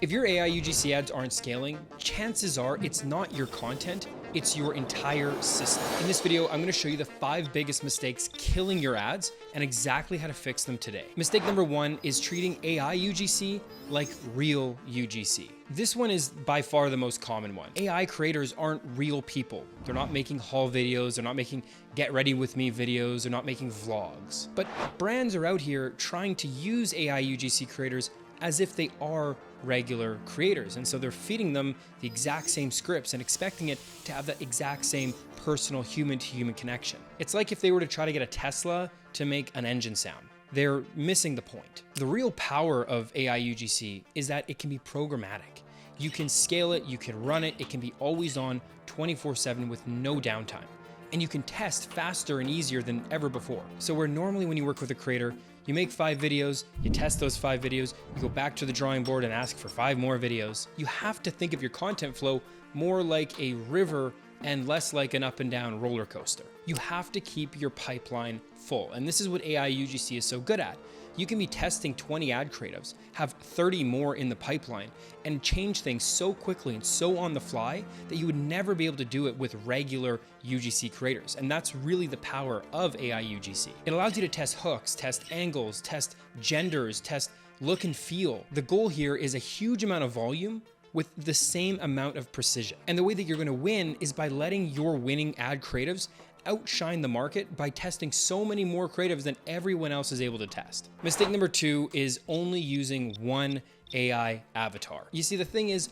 If your AI UGC ads aren't scaling, chances are it's not your content, it's your entire system. In this video, I'm gonna show you the 5 biggest mistakes killing your ads and exactly how to fix them today. Mistake number 1 is treating AI UGC like real UGC. This one is by far the most common one. AI creators aren't real people. They're not making haul videos, they're not making get ready with me videos, they're not making vlogs. But brands are out here trying to use AI UGC creators as if they are regular creators. And so they're feeding them the exact same scripts and expecting it to have that exact same personal human-to-human connection. It's like if they were to try to get a Tesla to make an engine sound. They're missing the point. The real power of AI UGC is that it can be programmatic. You can scale it, you can run it, it can be always on 24/7 with no downtime. And you can test faster and easier than ever before. So where normally when you work with a creator, you make 5 videos, you test those 5 videos, you go back to the drawing board and ask for 5 more videos. You have to think of your content flow more like a river and less like an up and down roller coaster. You have to keep your pipeline full. And this is what AI UGC is so good at. You can be testing 20 ad creatives, have 30 more in the pipeline, and change things so quickly and so on the fly that you would never be able to do it with regular UGC creators. And that's really the power of AI UGC. It allows you to test hooks, test angles, test genders, test look and feel. The goal here is a huge amount of volume with the same amount of precision. And the way that you're gonna win is by letting your winning ad creatives outshine the market by testing so many more creatives than everyone else is able to test. Mistake number 2 is only using one AI avatar. You see, the thing is,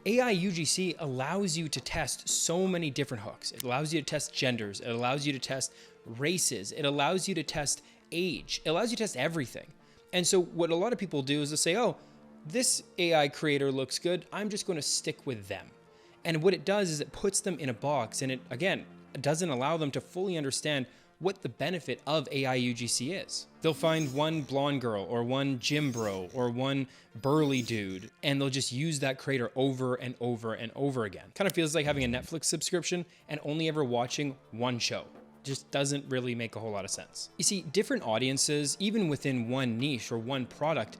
AI UGC allows you to test so many different hooks. It allows you to test genders. It allows you to test races. It allows you to test age. It allows you to test everything. And so what a lot of people do is they'll say, oh, this AI creator looks good, I'm just going to stick with them. And what it does is it puts them in a box, and it, again, doesn't allow them to fully understand what the benefit of AI UGC is. They'll find one blonde girl or one gym bro or one burly dude, and they'll just use that creator over and over and over again. Kind of feels like having a Netflix subscription and only ever watching one show. Just doesn't really make a whole lot of sense. You see, different audiences, even within one niche or one product,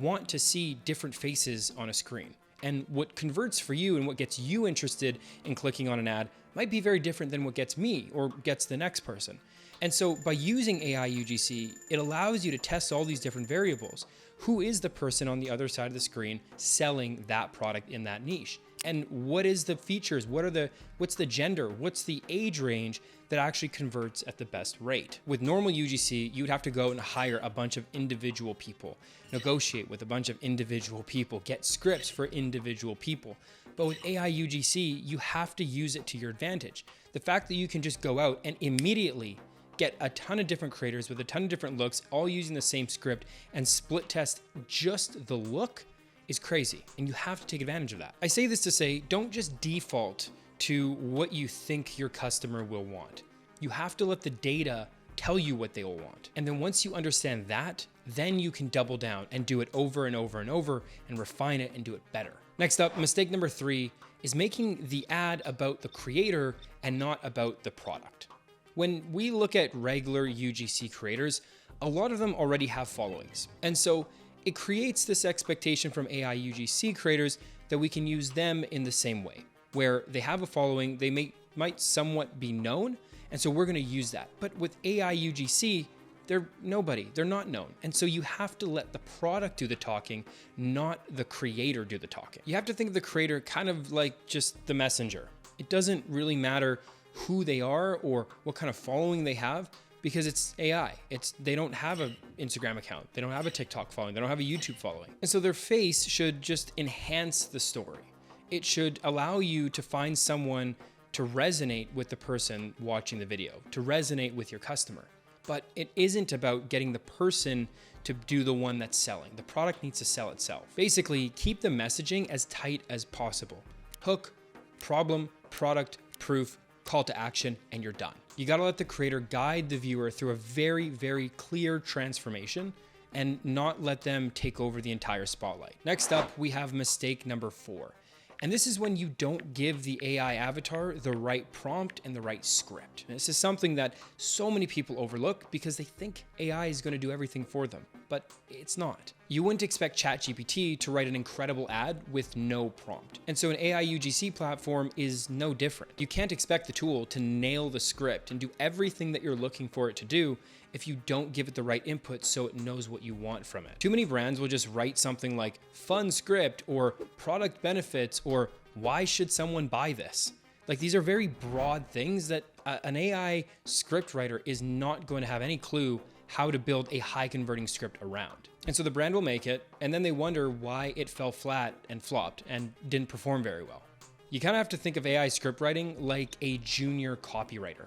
want to see different faces on a screen. And what converts for you and what gets you interested in clicking on an ad might be very different than what gets me or gets the next person. And so by using AI UGC, it allows you to test all these different variables. Who is the person on the other side of the screen selling that product in that niche? And what is the features? What's the gender? What's the age range that actually converts at the best rate? With normal UGC, you would have to go and hire a bunch of individual people, negotiate with a bunch of individual people, get scripts for individual people. But with AI UGC, you have to use it to your advantage. The fact that you can just go out and immediately get a ton of different creators with a ton of different looks, all using the same script, and split test just the look is crazy, and you have to take advantage of that. I say this to say, don't just default to what you think your customer will want. You have to let the data tell you what they will want. And then once you understand that, then you can double down and do it over and over and over and refine it and do it better. Next up, mistake number 3 is making the ad about the creator and not about the product. When we look at regular UGC creators, a lot of them already have followings. And so it creates this expectation from AI UGC creators that we can use them in the same way, where they have a following, they might somewhat be known, and so we're gonna use that. But with AI UGC, they're nobody, they're not known. And so you have to let the product do the talking, not the creator do the talking. You have to think of the creator kind of like just the messenger. It doesn't really matter who they are or what kind of following they have, because it's AI. They don't have an Instagram account. They don't have a TikTok following. They don't have a YouTube following. And so their face should just enhance the story. It should allow you to find someone to resonate with the person watching the video, to resonate with your customer. But it isn't about getting the person to do the one that's selling. The product needs to sell itself. Basically, keep the messaging as tight as possible. Hook, problem, product, proof, call to action, and you're done. You gotta let the creator guide the viewer through a very, very clear transformation and not let them take over the entire spotlight. Next up, we have mistake number 4. And this is when you don't give the AI avatar the right prompt and the right script. And this is something that so many people overlook because they think AI is gonna do everything for them. but it's not. You wouldn't expect ChatGPT to write an incredible ad with no prompt. And so an AI UGC platform is no different. You can't expect the tool to nail the script and do everything that you're looking for it to do if you don't give it the right input so it knows what you want from it. Too many brands will just write something like fun script or product benefits or why should someone buy this? Like, these are very broad things that an AI script writer is not going to have any clue how to build a high converting script around. And so the brand will make it, and then they wonder why it fell flat and flopped and didn't perform very well. You kind of have to think of AI script writing like a junior copywriter.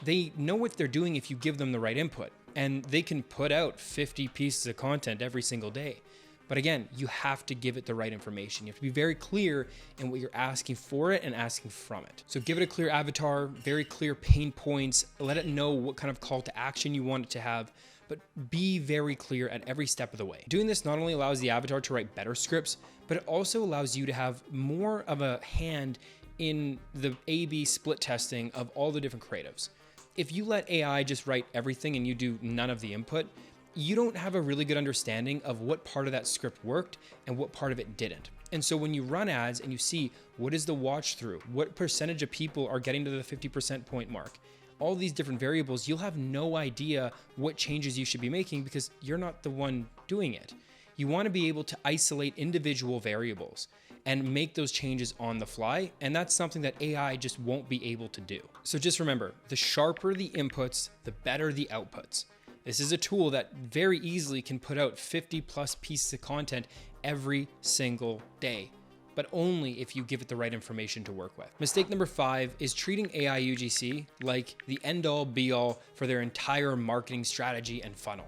They know what they're doing if you give them the right input, and they can put out 50 pieces of content every single day. But again, you have to give it the right information. You have to be very clear in what you're asking for it and asking from it. So give it a clear avatar, very clear pain points, let it know what kind of call to action you want it to have, but be very clear at every step of the way. Doing this not only allows the avatar to write better scripts, but it also allows you to have more of a hand in the A/B split testing of all the different creatives. If you let AI just write everything and you do none of the input, you don't have a really good understanding of what part of that script worked and what part of it didn't. And so when you run ads and you see what is the watch through, what percentage of people are getting to the 50% point mark, all these different variables, you'll have no idea what changes you should be making because you're not the one doing it. You want to be able to isolate individual variables and make those changes on the fly. And that's something that AI just won't be able to do. So just remember, the sharper the inputs, the better the outputs. This is a tool that very easily can put out 50 plus pieces of content every single day, but only if you give it the right information to work with. Mistake number 5 is treating AI UGC like the end all be all for their entire marketing strategy and funnel.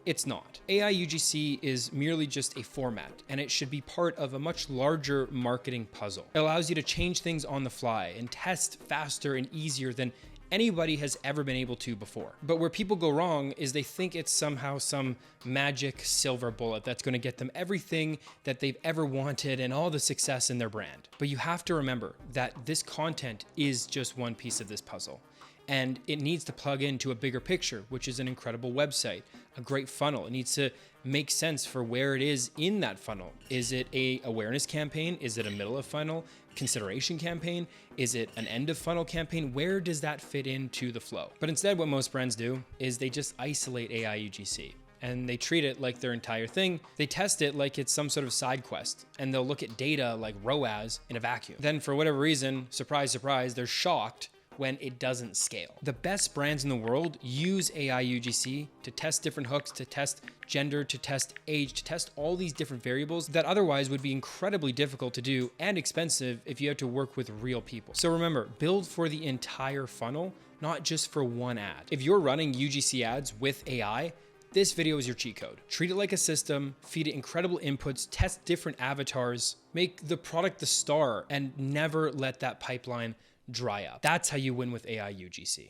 It's not. AI UGC is merely just a format, and it should be part of a much larger marketing puzzle. It allows you to change things on the fly and test faster and easier than anybody has ever been able to before. But where people go wrong is they think it's somehow some magic silver bullet that's going to get them everything that they've ever wanted and all the success in their brand. But you have to remember that this content is just one piece of this puzzle. And it needs to plug into a bigger picture, which is an incredible website, a great funnel. It needs to make sense for where it is in that funnel. Is it a awareness campaign? Is it a middle of funnel consideration campaign? Is it an end of funnel campaign? Where does that fit into the flow? But instead, what most brands do is they just isolate AI UGC and they treat it like their entire thing. They test it like it's some sort of side quest, and they'll look at data like ROAS in a vacuum. Then for whatever reason, surprise, surprise, they're shocked when it doesn't scale. The best brands in the world use AI UGC to test different hooks, to test gender, to test age, to test all these different variables that otherwise would be incredibly difficult to do and expensive if you had to work with real people. So remember, build for the entire funnel, not just for one ad. If you're running UGC ads with AI, this video is your cheat code. Treat it like a system, feed it incredible inputs, test different avatars, make the product the star, and never let that pipeline dry up. That's how you win with AI UGC.